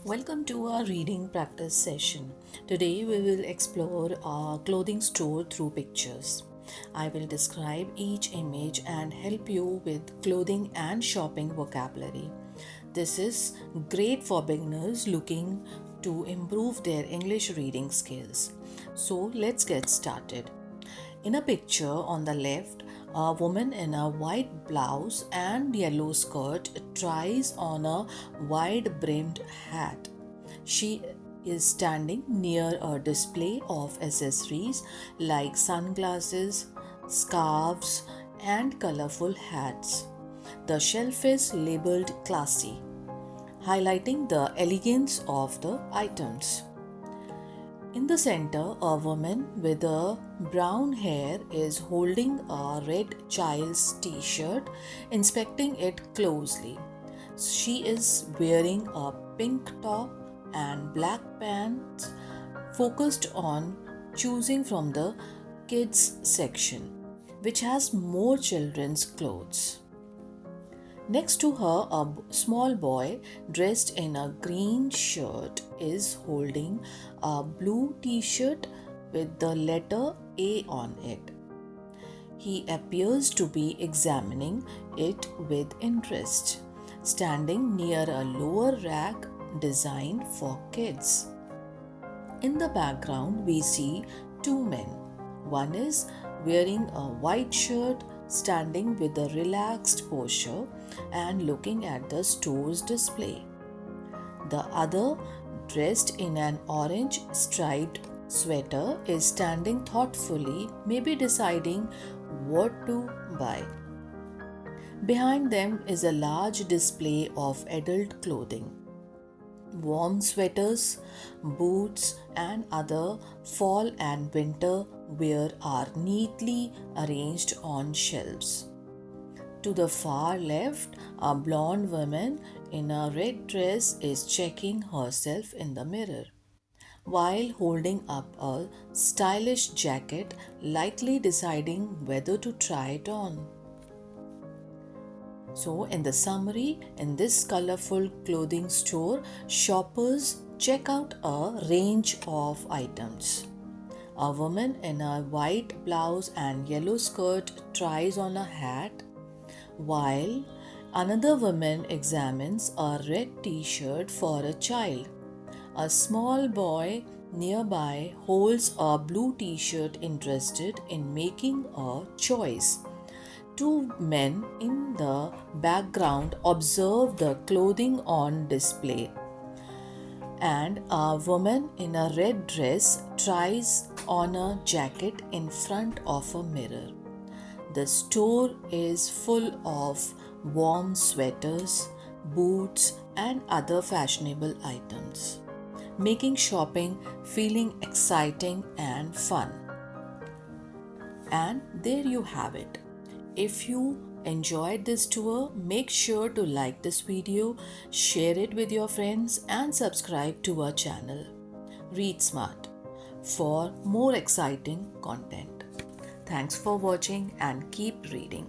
Welcome to our reading practice session. Today we will explore a clothing store through pictures. I will describe each image and help you with clothing and shopping vocabulary. This is great for beginners looking to improve their English reading skills. So let's get started. In a picture on the left, a woman in a white blouse and yellow skirt tries on a wide brimmed hat. She is standing near a display of accessories like sunglasses, scarves, and colorful hats. The shelf is labeled classy, highlighting the elegance of the items. In the center, a woman with a brown hair is holding a red child's t shirt, inspecting it closely. She is wearing a pink top and black pants, focused on choosing from the kids section, which has more children's clothes. Next to her, a small boy dressed in a green shirt is holding a blue t shirt with the letter A on it. He appears to be examining it with interest, standing near a lower rack designed for kids. In the background, we see two men. One is wearing a white shirt, standing with a relaxed posture and looking at the store's display. The other, dressed in an orange striped sweater, is standing thoughtfully, maybe deciding what to buy. Behind them is a large display of adult clothing. Warm sweaters, boots, and other fall and winter wear are neatly arranged on shelves. To the far left, a blonde woman in a red dress is checking herself in the mirror while holding up a stylish jacket, likely deciding whether to try it on. So, in the summary, in this colorful clothing store, shoppers check out a range of items. A woman in a white blouse and yellow skirt tries on a hat, while another woman examines a red t shirt for a child. A small boy nearby holds a blue t shirt, interested in making a choice. Two men in the background observe the clothing on display, and a woman in a red dress tries on a jacket in front of a mirror. The store is full of warm sweaters, boots, and other fashionable items, making shopping feeling exciting and fun. And there you have it. If you enjoyed this tour, make sure to like this video, share it with your friends, and subscribe to our channel, Read Smart, for more exciting content. Thanks for watching and keep reading.